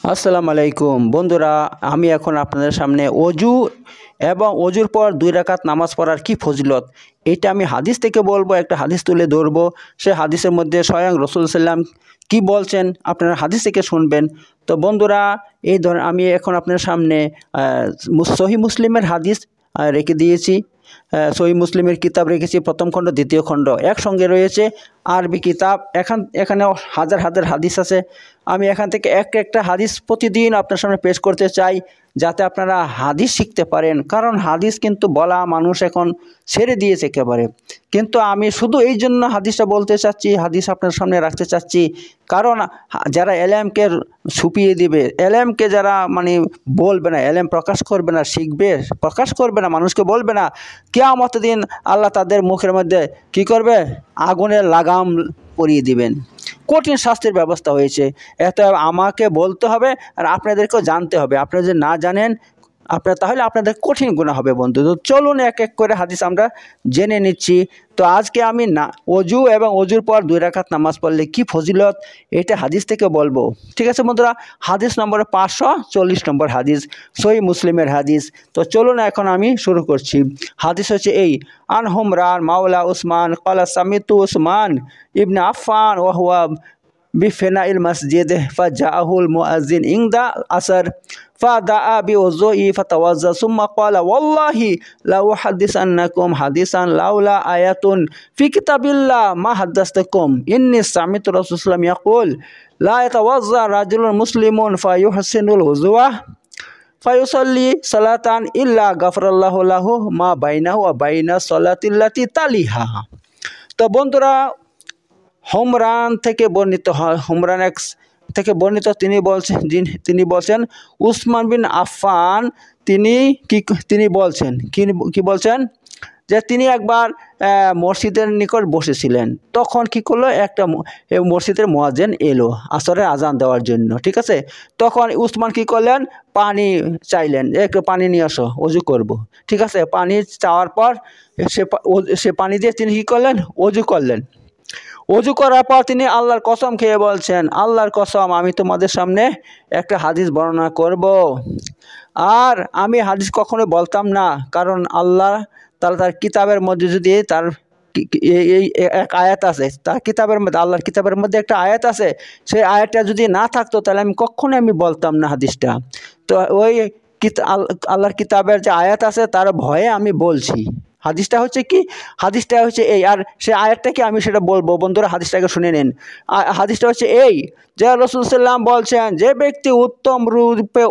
আসসালামু আলাইকুম বন্ধুরা, আমি এখন আপনাদের সামনে অজু এবং অজুর পর 2 রাকাত নামাজ পড়ার কি ফজিলত এটা আমি হাদিস থেকে বলবো। একটা হাদিস তুলে ধরবো, সে হাদিসের মধ্যে স্বয়ং রাসূল সাল্লাম কি বলছেন আপনারা হাদিস থেকে শুনবেন। তো বন্ধুরা, এই ধরনের আমি এখন আপনার সামনে সহিহ মুসলিমের হাদিস রেখে দিয়েছি। সহিহ মুসলিমের কিতাব রেখেছি, প্রথম খণ্ড দ্বিতীয় খণ্ড একসঙ্গে রয়েছে। আরবি কিতাব এখানে হাজার হাজার হাদিস আছে। আমি এখান থেকে একটা হাদিস প্রতিদিন আপনার সামনে পেশ করতে চাই, যাতে আপনারা হাদিস শিখতে পারেন। কারণ হাদিস কিন্তু বলা মানুষ এখন ছেড়ে দিয়েছে একেবারে। কিন্তু আমি শুধু এই জন্য হাদিসটা বলতে চাচ্ছি, হাদিস আপনার সামনে রাখতে চাচ্ছি, কারণ যারা এলেমকে ছুপিয়ে দিবে, এলেমকে যারা বলবে না, এলেম প্রকাশ করবে না, শিখবে প্রকাশ করবে না, মানুষকে বলবে না, কিয়ামতের দিন আল্লাহ তাদের মুখের মধ্যে কি করবে? আগুনের লাগাম পরিয়ে দিবেন। কঠিন শাস্তির ব্যবস্থা হয়েছে। এত আমাকে বলতে হবে আর আপনাদেরকেও জানতে হবে। আপনারা যদি না জানেন তাহলে আপনাদের কঠিন গুনাহ হবে বন্ধু। তো চলুন এক এক করে হাদিস আমরা জেনে নিচ্ছি। তো আজকে আমি অজু এবং অজুর পর 2 রাকাত নামাজ পড়লে কি ফজিলত এটা হাদিস থেকে বলবো। ঠিক আছে বন্ধুরা, হাদিস নম্বর 540 নম্বর হাদিস, সহিহ মুসলিমের হাদিস। তো চলুন এখন আমি শুরু করছি। হাদিস হচ্ছে এই, আন হুমরান মাওলা উসমান ক্বালা সামিতু উসমান ইবনে আফফান ওয়া হুয়া বিফিনাইল মসজিদ ফাজাআহুল মুআজ্জিন ইনদা আসর ফাদাআ বিউযুই ফাতাওয়াজ্জা সুম্মা ক্বালা ওয়াল্লাহি লা উহাদ্দিসান্নাকুম হাদিসান লাউলা আয়াতুন ফি কিতাবিল্লাহ মা হাদ্দাসতুকুম ইন্নী সামি'তু রাসূলুল্লাহ ইয়াকুল লা ইয়াতাওয়াজ্জা রাজুলুন মুসলিমুন ফায়ুহসিনুল উযুওয়া ফায়ুসাল্লি সালাতান ইল্লা গাফারাল্লাহু লাহু মা বাইনাহু ওয়া বাইনা সালাতিল্লাতি তালিহা। তো বন্ধুরা, হুমরান থেকে বর্ণিত হয়, হুমরান থেকে বর্ণিত, তিনি বলছেন উসমান বিন আফফান তিনি বলছেন কি বলছেন যে তিনি একবার মসজিদের নিকট বসেছিলেন। তখন কি করলো, একটা মসজিদের মুয়াজ্জিন এলো আসরের আজান দেওয়ার জন্য। ঠিক আছে, তখন উসমান কি করলেন, পানি চাইলেন, একটু পানি নিয়ে আসো, অজু করব। ঠিক আছে, পানি চাওয়ার পর সে পানি দিয়ে তিনি কি করলেন, অজু করলেন। অজু করার পর তিনি আল্লাহর কসম খেয়ে বলছেন, আল্লাহর কসম আমি তোমাদের সামনে একটা হাদিস বর্ণনা করব। আর আমি হাদিস কখনো বলতাম না, কারণ আল্লাহ তার কিতাবের মধ্যে যদি তার এই এক আয়াত আছে, তার কিতাবের মধ্যে, আল্লাহর কিতাবের মধ্যে একটা আয়াত আছে, সেই আয়াতটা যদি না থাকতো তাহলে আমি বলতাম না হাদিসটা। তো ওই আল্লাহর কিতাবের যে আয়াত আছে তার ভয়ে আমি বলছি। হাদিসটা হচ্ছে এই, আর সে আয়াতটাকে আমি সেটা বলবো। বন্ধুরা, হাদিসটাকে শুনে নিন। হাদিসটা হচ্ছে এই যে রাসূল সাল্লাম বলছেন, যে ব্যক্তি উত্তম রূপে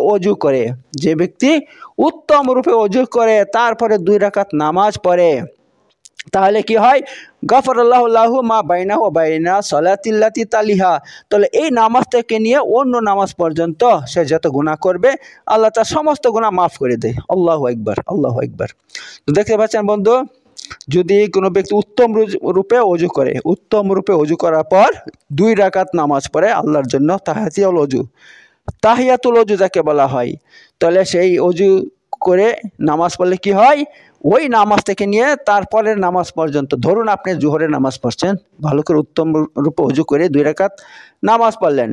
অজু করে তারপরে 2 রাকাত নামাজ পড়ে, তাহলে কি হয়, গাফারাল্লাহু লাহু মা বাইনাহু ওয়া বাইনা সালাতিল্লাতি তালিহা। তাহলে এই নামাজ থেকে নিয়ে অন্য নামাজ পর্যন্ত সে যত গুনাহ করবে আল্লাহ তার সমস্ত গুনাহ মাফ করে দেয়। আল্লাহু আকবার, আল্লাহু আকবার। তো দেখতে পাচ্ছেন বন্ধু, যদি কোনো ব্যক্তি উত্তম রূপে অজু করার পর 2 রাকাত নামাজ পড়ে আল্লাহর জন্য, তাহিয়াতুল অজু যাকে বলা হয়, তাহলে সেই অজু করে নামাজ পড়লে কি হয়, ওই নামাজ থেকে নিয়ে তারপরের নামাজ পর্যন্ত, ধরুন আপনি জোহরের নামাজ পড়ছেন, ভালো করে উত্তম রূপে অজু করে 2 রাকাত নামাজ পড়লেন,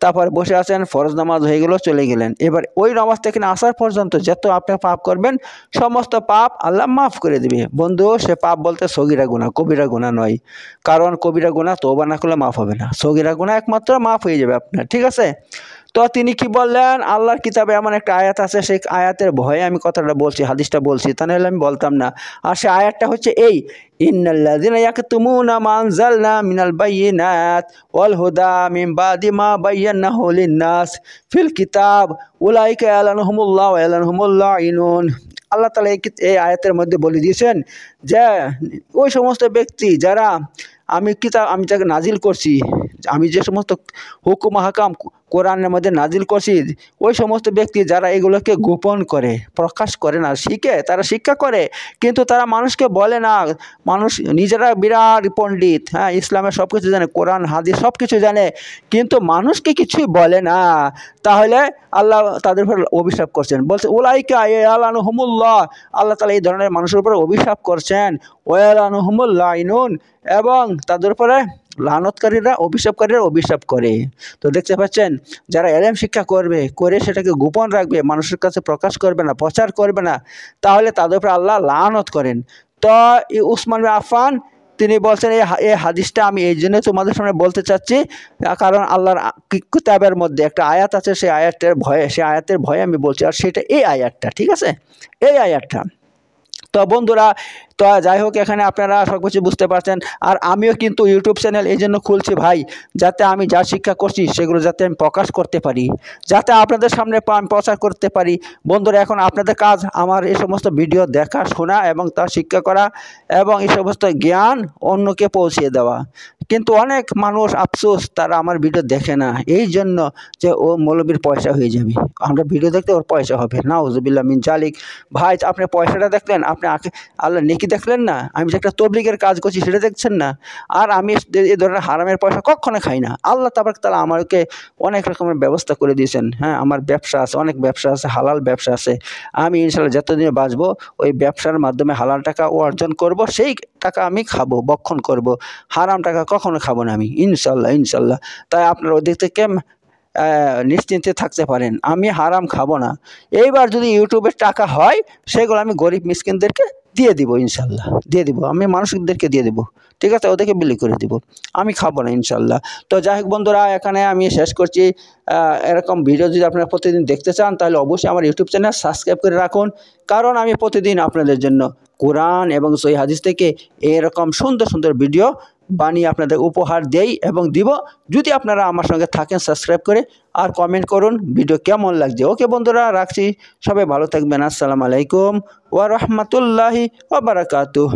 তারপর বসে আছেন, ফরজ নামাজ হয়ে গেল, চলে গেলেন। এবার ওই নামাজ থেকে আসার পর্যন্ত যত আপনি পাপ করবেন সমস্ত পাপ আল্লাহ মাফ করে দেবে। বন্ধু, সে পাপ বলতে সগীরা গুনাহ, কবিরা গুনাহ নয়। কারণ কবিরা গুনাহ তওবা না করলে মাফ হবে না, সগীরা গুনাহ একমাত্র মাফ হয়ে যাবে আপনার। ঠিক আছে, তো তিনি কি বললেন, আল্লাহর কিতাবে এমন একটা আয়াত আছে, সেই আয়াতের ভয়ে আমি কথাটা বলছি, হাদিসটা বলছি, তা নাহলে আমি বলতাম না। আর সেই আয়াতটা হচ্ছে এই, ইন্নাল্লাযিনা ইয়াকতুমুনা মা আনজালনা মিনাল বায়্যিনাত ওয়াল হুদা মিন বাদি মা বায়্যানাহু লিন-নাস ফিল কিতাব উলাইকা ইয়ালানুহুমুল্লাহু ওয়া ইয়ালানুহুমুল লাঈনুন। আল্লাহ তাআলা এই আয়াতের মধ্যে বলে দিয়েছেন যে ওই সমস্ত ব্যক্তি যারা আমি যাকে নাজিল করছি, আমি যে সমস্ত হুকুম হাকাম কোরআনের মধ্যে নাজিল করছি, ওই সমস্ত ব্যক্তি যারা এগুলোকে গোপন করে, প্রকাশ করে না, তারা শিক্ষা করে কিন্তু তারা মানুষকে বলে না। মানুষ নিজেরা বিরাট পণ্ডিত, হ্যাঁ, ইসলামের সব কিছু জানে, কোরআন হাদিস সব কিছু জানে, কিন্তু মানুষকে কিছুই বলে না। তাহলে আল্লাহ তাদের উপর অভিশাপ করছেন, বলছে উলাইকা ইয়ালানুহুমুল্লাহ, আল্লাহ তাআলা এই ধরনের মানুষের উপর অভিশাপ করছেন, ওয়া ইয়ালানুহুমুল লাঈনুন, এবং তাদের উপরে লানতকারীরা অভিশাপকারীরা অভিশাপ করে। তো দেখতে পাচ্ছেন, যারা এলেম শিক্ষা করবে, করে সেটাকে গোপন রাখবে, মানুষের কাছে প্রকাশ করবে না, প্রচার করবে না, তাহলে তাদের উপরে আল্লাহ লানত করেন। তো উসমান বিন আফফান তিনি বলছেন, এই হাদিসটা আমি এই জন্য তোমাদের সামনে বলতে চাচ্ছি, কারণ আল্লাহর কিতাবের মধ্যে একটা আয়াত আছে, সেই আয়াতের ভয়ে আমি বলছি, আর সেটা এই আয়াতটা, ঠিক আছে, এই আয়াতটা। তো বন্ধুরা, তো যাই হোক, এখানে আপনারা সব কিছু বুঝতে পারছেন। আর আমিও কিন্তু ইউটিউব চ্যানেল এই জন্য খুলছি ভাই, যাতে আমি যা শিক্ষা করছি সেগুলো যাতে আমি প্রকাশ করতে পারি, যাতে আপনাদের সামনে আমি প্রচার করতে পারি। বন্ধুরা, এখন আপনাদের কাজ আমার এই সমস্ত ভিডিও দেখা, শোনা এবং তা শিক্ষা করা এবং এই সমস্ত জ্ঞান অন্যকে পৌঁছিয়ে দেওয়া। কিন্তু অনেক মানুষ আফসোস, তারা আমার ভিডিও দেখে না, এই জন্য যে ও মৌলবীর পয়সা হয়ে যাবে, আমরা ভিডিও দেখতে ওর পয়সা হবে, নাউজুবিল্লাহ মিন জালিক। ভাই, আপনি পয়সাটা দেখলেন, আপনি আল্লাহ নেকি দেখলেন না? আমি যে একটা তবলিগের কাজ করছি সেটা দেখছেন না? আর আমি এই ধরনের হারামের পয়সা কখনো খাই না। আল্লাহ তাবারক তাআলা আমাকে অনেক রকমের ব্যবস্থা করে দিয়েছেন। হ্যাঁ, আমার ব্যবসা আছে, অনেক ব্যবসা আছে, হালাল ব্যবসা আছে। আমি ইনশাল্লাহ যতদিন বাঁচবো ওই ব্যবসার মাধ্যমে হালাল টাকা অর্জন করব, সেই টাকা আমি খাবো, ভক্ষণ করব। হারাম টাকা কখনো খাবো না আমি, ইনশাল্লাহ ইনশাল্লাহ। তাই আপনারা ওদিক থেকে নিশ্চিন্তে থাকতে পারেন, আমি হারাম খাবো না। এইবার যদি ইউটিউবের টাকা হয়, সেগুলো আমি গরিব মিসকিনদেরকে দিয়ে দিব, ইনশাল্লাহ দিয়ে দিব, আমি মানুষদেরকে দিয়ে দেবো, ঠিক আছে, ওদেরকে বিলি করে দিব, আমি খাবো না ইনশাল্লাহ। তো যাই হোক বন্ধুরা, এখানে আমি শেষ করছি। এরকম ভিডিও যদি আপনারা প্রতিদিন দেখতে চান, তাহলে অবশ্যই আমার ইউটিউব চ্যানেল সাবস্ক্রাইব করে রাখুন, কারণ আমি প্রতিদিন আপনাদের জন্য কোরআন এবং সহিহ হাদিস থেকে এরকম সুন্দর সুন্দর ভিডিও বানিয়ে আপনাদের উপহার দেই এবং দিব। যদি আপনারা আমার সঙ্গে থাকেন সাবস্ক্রাইব করে, আর কমেন্ট করুন ভিডিও কেমন লাগছে। ওকে বন্ধুরা, রাখছি, সবাই ভালো থাকবেন। আসসালামু আলাইকুম ওয়া রাহমাতুল্লাহি ওয়া বারাকাতুহু।